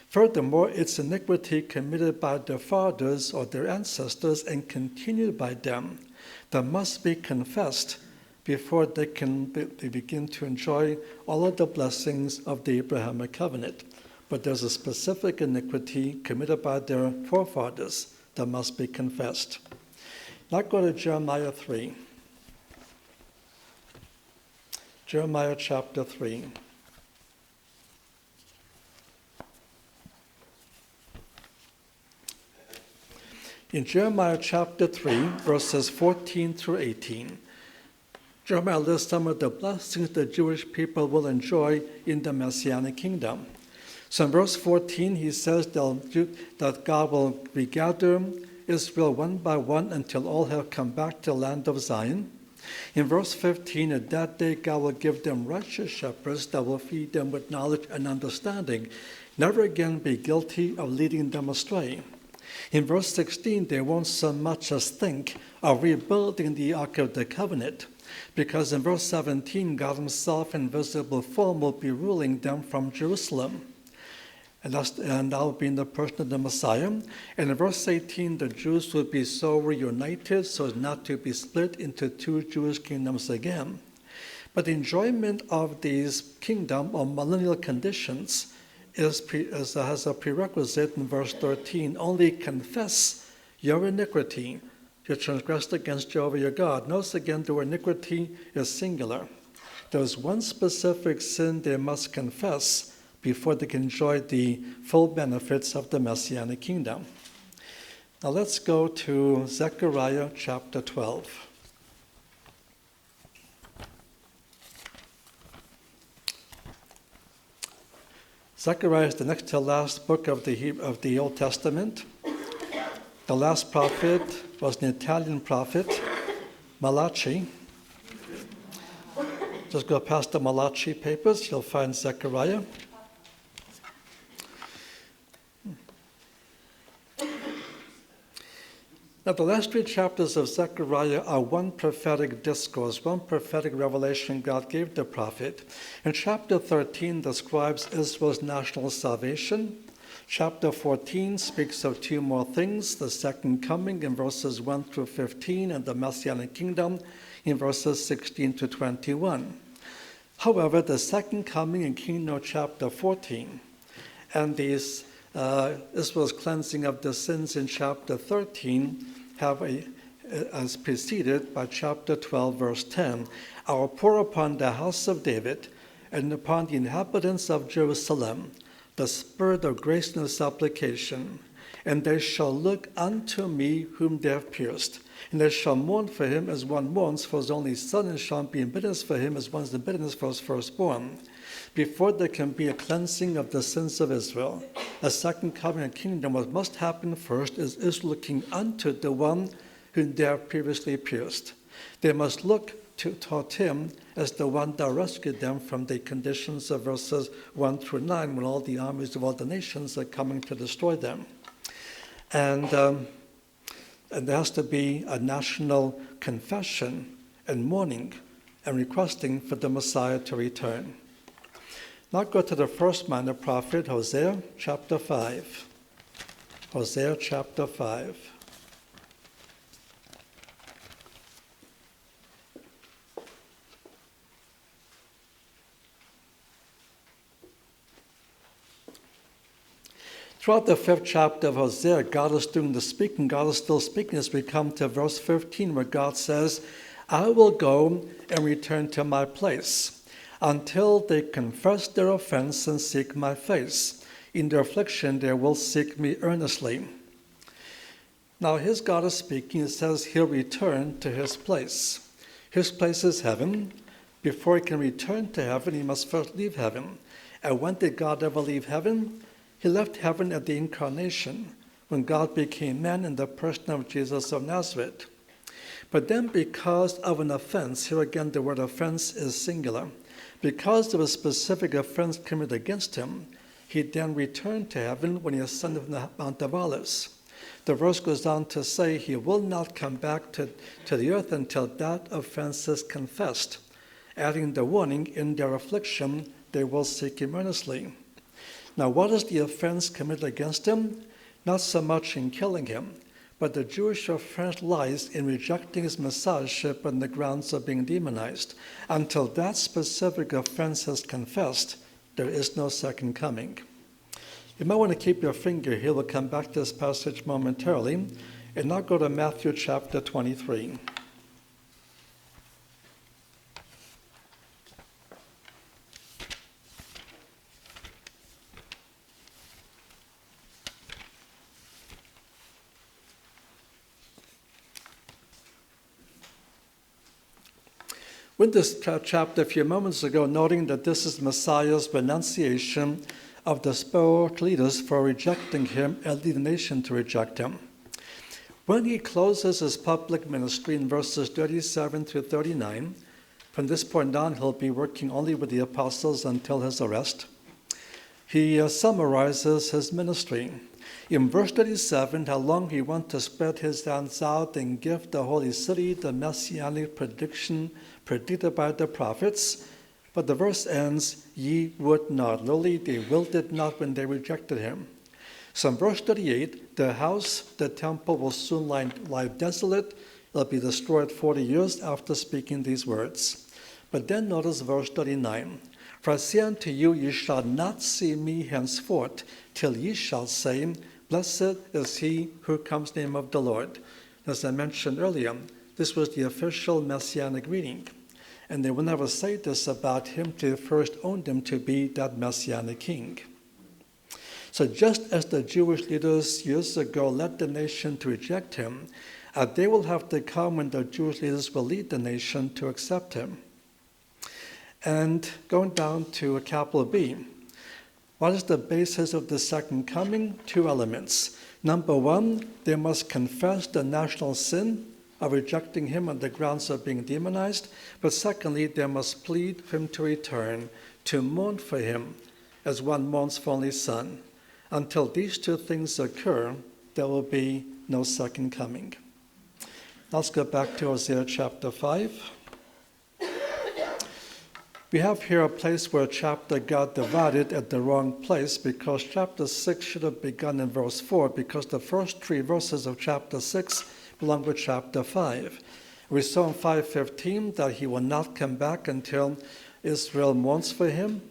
Furthermore, it's iniquity committed by their fathers or their ancestors and continued by them that must be confessed before they begin to enjoy all of the blessings of the Abrahamic covenant. But there's a specific iniquity committed by their forefathers that must be confessed. Now go to Jeremiah 3. Jeremiah chapter 3. In Jeremiah chapter 3, verses 14 through 18, Jeremiah lists some of the blessings the Jewish people will enjoy in the Messianic kingdom. So in verse 14, he says that God will regather Israel one by one until all have come back to the land of Zion. In verse 15, at that day God will give them righteous shepherds that will feed them with knowledge and understanding, never again be guilty of leading them astray. In verse 16, they won't so much as think of rebuilding the Ark of the Covenant, because in verse 17, God himself in visible form will be ruling them from Jerusalem. And that will be in the person of the Messiah. And in verse 18, the Jews will be so reunited so as not to be split into two Jewish kingdoms again. But the enjoyment of these kingdom or millennial conditions has a prerequisite in verse 13. Only confess your iniquity. You transgressed against Jehovah your God. Notice again the word iniquity is singular. There's one specific sin they must confess before they can enjoy the full benefits of the Messianic kingdom. Now let's go to Zechariah chapter 12. Zechariah is the next to last book of the Old Testament. The last prophet was an Italian prophet, Malachi. Just go past the Malachi papers, you'll find Zechariah. Now, the last three chapters of Zechariah are one prophetic discourse, one prophetic revelation God gave the prophet. In chapter 13 describes Israel's national salvation. Chapter 14 speaks of two more things, the second coming in verses 1 through 15 and the Messianic kingdom in verses 16 to 21. However, the second coming in kingdom chapter 14 and Israel's cleansing of the sins in chapter 13 as preceded by chapter 12, verse 10. I will pour upon the house of David and upon the inhabitants of Jerusalem the spirit of grace and supplication, and they shall look unto me whom they have pierced, and they shall mourn for him as one mourns for his only son, and shall be in bitterness for him as one is in bitterness for his firstborn. Before there can be a cleansing of the sins of Israel, a second coming of kingdom, what must happen first is looking unto the one whom they have previously pierced. They must look toward him as the one that rescued them from the conditions of verses 1 through 9, when all the armies of all the nations are coming to destroy them. And there has to be a national confession and mourning and requesting for the Messiah to return. Now go to the first minor prophet, Hosea chapter 5. Hosea chapter 5. Throughout the 5th chapter of Hosea, God is doing the speaking. God is still speaking as we come to verse 15, where God says, I will go and return to my place until they confess their offense and seek my face. In their affliction, they will seek me earnestly. Now, his God is speaking. It says he'll return to his place. His place is heaven. Before he can return to heaven, he must first leave heaven. And when did God ever leave heaven? He left heaven at the incarnation, when God became man in the person of Jesus of Nazareth. But then because of an offense, here again the word offense is singular, because of a specific offense committed against him, he then returned to heaven when he ascended from the Mount of Olives. The verse goes on to say he will not come back to the earth until that offense is confessed, adding the warning, in their affliction they will seek him earnestly. Now, what is the offense committed against him? Not so much in killing him, but the Jewish offense lies in rejecting his messiahship on the grounds of being demonized. Until that specific offense is confessed, there is no second coming. You might want to keep your finger here. We'll come back to this passage momentarily. And now go to Matthew chapter 23. With this chapter a few moments ago, noting that this is Messiah's renunciation of the spiritual leaders for rejecting him and leading the nation to reject him. When he closes his public ministry in verses 37 through 39, from this point on, he'll be working only with the apostles until his arrest. He summarizes his ministry. In verse 37, how long he wants to spread his hands out and give the holy city the messianic prediction predicted by the prophets. But the verse ends, ye would not. Literally, they willed it not when they rejected him. So in verse 38, the house, the temple will soon lie desolate. It'll be destroyed 40 years after speaking these words. But then notice verse 39. For I say unto you, ye shall not see me henceforth, till ye shall say, blessed is he who comes in the name of the Lord. As I mentioned earlier, this was the official messianic greeting. And they will never say this about him till they first owned him to be that messianic king. So just as the Jewish leaders years ago led the nation to reject him, they will have to come when the Jewish leaders will lead the nation to accept him. And going down to capital B, what is the basis of the second coming? Two elements. Number one, they must confess the national sin of rejecting him on the grounds of being demonized. But secondly, they must plead for him to return, to mourn for him as one mourns for only son. Until these two things occur, there will be no second coming. Let's go back to Hosea chapter 5. We have here a place where chapter got divided at the wrong place, because chapter 6 should have begun in verse 4, because the first three verses of chapter 6 belong with chapter 5. We saw in 5:15 that he will not come back until Israel mourns for him.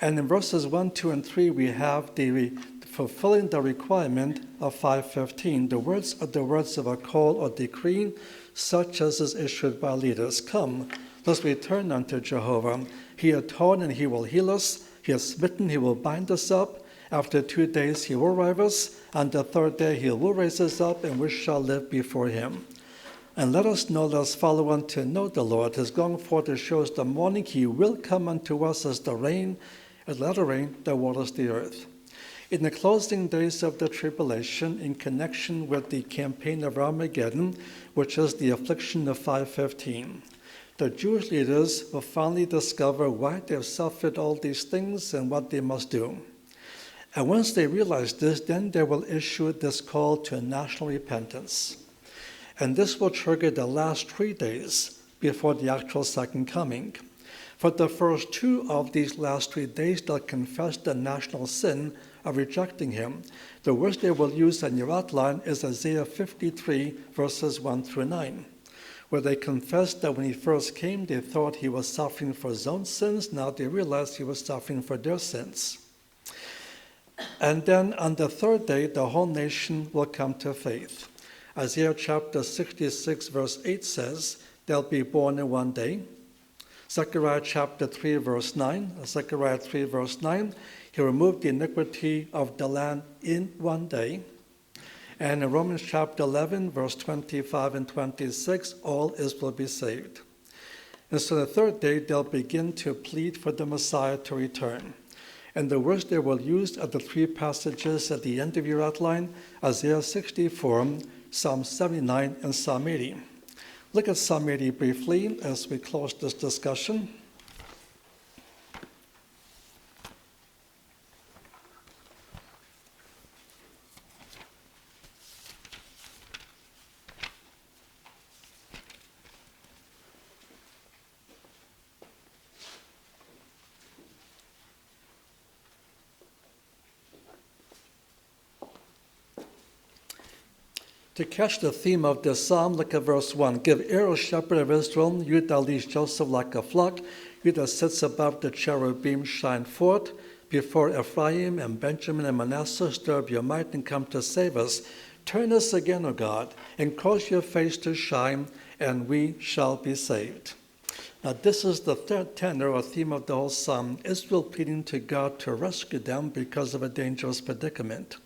And in verses 1, 2, and 3, we have the fulfilling the requirement of 5:15. The words are the words of a call or decree, such as is issued by leaders. Come, let's return unto Jehovah. He hath torn and he will heal us. He hath smitten, he will bind us up. After 2 days he will revive us. On the third day he will raise us up, and we shall live before him. And let us follow on to know the Lord. His going forth to show us the morning. He will come unto us as the rain, as latter rain that waters the earth. In the closing days of the tribulation, in connection with the campaign of Armageddon, which is the affliction of 5:15, the Jewish leaders will finally discover why they have suffered all these things and what they must do. And once they realize this, then they will issue this call to national repentance. And this will trigger the last 3 days before the actual second coming. For the first 2 of these last 3 days, they'll confess the national sin of rejecting him. The words they will use in your outline is Isaiah 53, verses 1 through 9, where they confessed that when he first came, they thought he was suffering for his own sins. Now they realize he was suffering for their sins. And then on the third day, the whole nation will come to faith. Isaiah chapter 66, verse 8 says, they'll be born in one day. Zechariah chapter 3, verse 9, Zechariah 3, verse 9, he removed the iniquity of the land in one day. And in Romans chapter 11, verse 25 and 26, all Israel will be saved. And so the third day, they'll begin to plead for the Messiah to return. And the words they will use are the three passages at the end of your outline, Isaiah 64, Psalm 79, and Psalm 80. Look at Psalm 80 briefly as we close this discussion. To catch the theme of this psalm, look at verse 1. Give ear, O shepherd of Israel, you that leads Joseph like a flock, you that sits above the cherubim, shine forth. Before Ephraim and Benjamin and Manasseh, stir up your might and come to save us. Turn us again, O God, and cause your face to shine, and we shall be saved. Now this is the third tenor or theme of the whole psalm, Israel pleading to God to rescue them because of a dangerous predicament.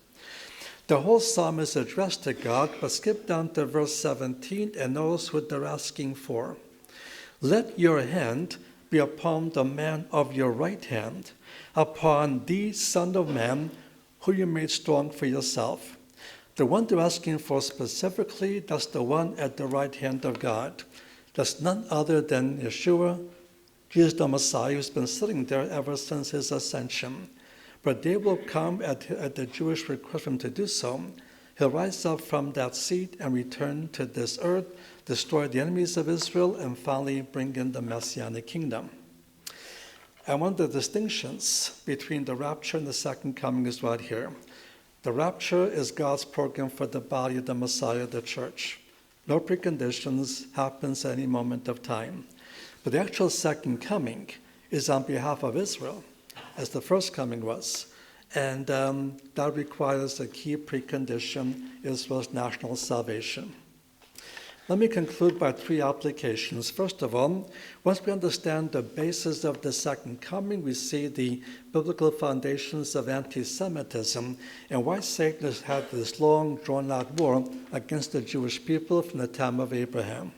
The whole psalm is addressed to God, but skip down to verse 17 and notice what they're asking for. Let your hand be upon the man of your right hand, upon the Son of Man, who you made strong for yourself. The one they're asking for specifically, that's the one at the right hand of God. That's none other than Yeshua, Jesus the Messiah, who's been sitting there ever since his ascension. But they will come at the Jewish request for him to do so. He'll rise up from that seat and return to this earth, destroy the enemies of Israel, and finally bring in the Messianic kingdom. And one of the distinctions between the rapture and the second coming is right here. The rapture is God's program for the body of the Messiah, the church. No preconditions, happens at any moment of time. But the actual second coming is on behalf of Israel, as the first coming was. And that requires a key precondition, Israel's national salvation. Let me conclude by three applications. First of all, once we understand the basis of the second coming, we see the biblical foundations of anti-Semitism and why Satan has had this long, drawn-out war against the Jewish people from the time of Abraham.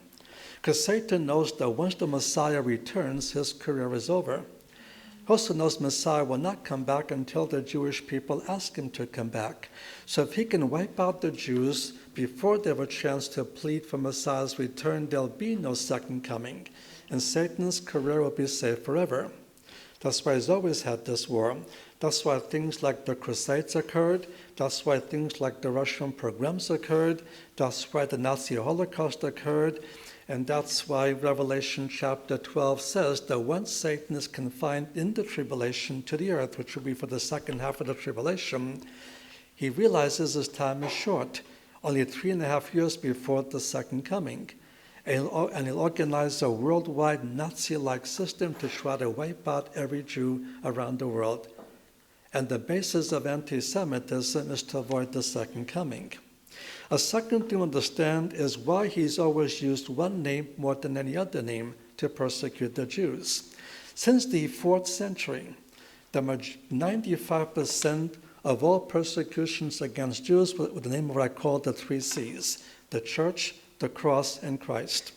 Because Satan knows that once the Messiah returns, his career is over. He also knows Messiah will not come back until the Jewish people ask him to come back. So if he can wipe out the Jews before they have a chance to plead for Messiah's return, there'll be no second coming, and Satan's career will be safe forever. That's why he's always had this war. That's why things like the Crusades occurred. That's why things like the Russian pogroms occurred. That's why the Nazi Holocaust occurred. And that's why Revelation chapter 12 says that once Satan is confined in the tribulation to the earth, which will be for the second half of the tribulation, he realizes his time is short, only 3.5 years before the second coming. And he'll organize a worldwide Nazi-like system to try to wipe out every Jew around the world. And the basis of anti-Semitism is to avoid the second coming. A second thing to understand is why he's always used one name more than any other name to persecute the Jews. Since the 4th century, 95% of all persecutions against Jews with the name of what I call the 3 C's: the church, the cross, and Christ.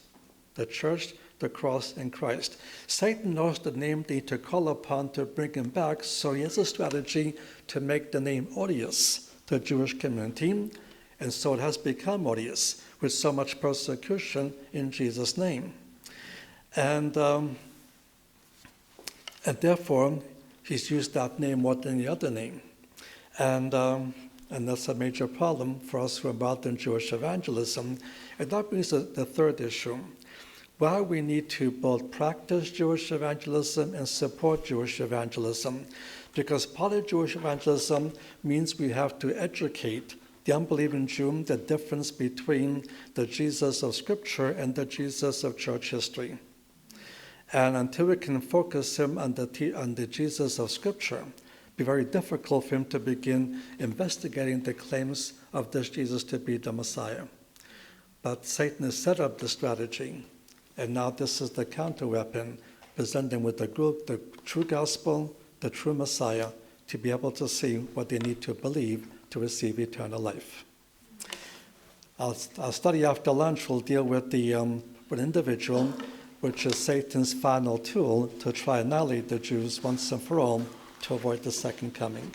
The church, the cross, and Christ. Satan knows the name they need to call upon to bring him back, so he has a strategy to make the name odious to the Jewish community. And so it has become odious with so much persecution in Jesus' name. And therefore, he's used that name more than any other name. And that's a major problem for us who are involved in Jewish evangelism. And that brings the third issue. Why we need to both practice Jewish evangelism and support Jewish evangelism. Because part of Jewish evangelism means we have to educate the unbelieving Jew the difference between the Jesus of Scripture and the Jesus of church history. And until we can focus him on the Jesus of Scripture, be very difficult for him to begin investigating the claims of this Jesus to be the Messiah. But Satan has set up the strategy, and now this is the counterweapon, presenting with the true gospel, the true Messiah, to be able to see what they need to believe to receive eternal life. Our study after lunch will deal with an individual, which is Satan's final tool to try and annihilate the Jews once and for all to avoid the second coming.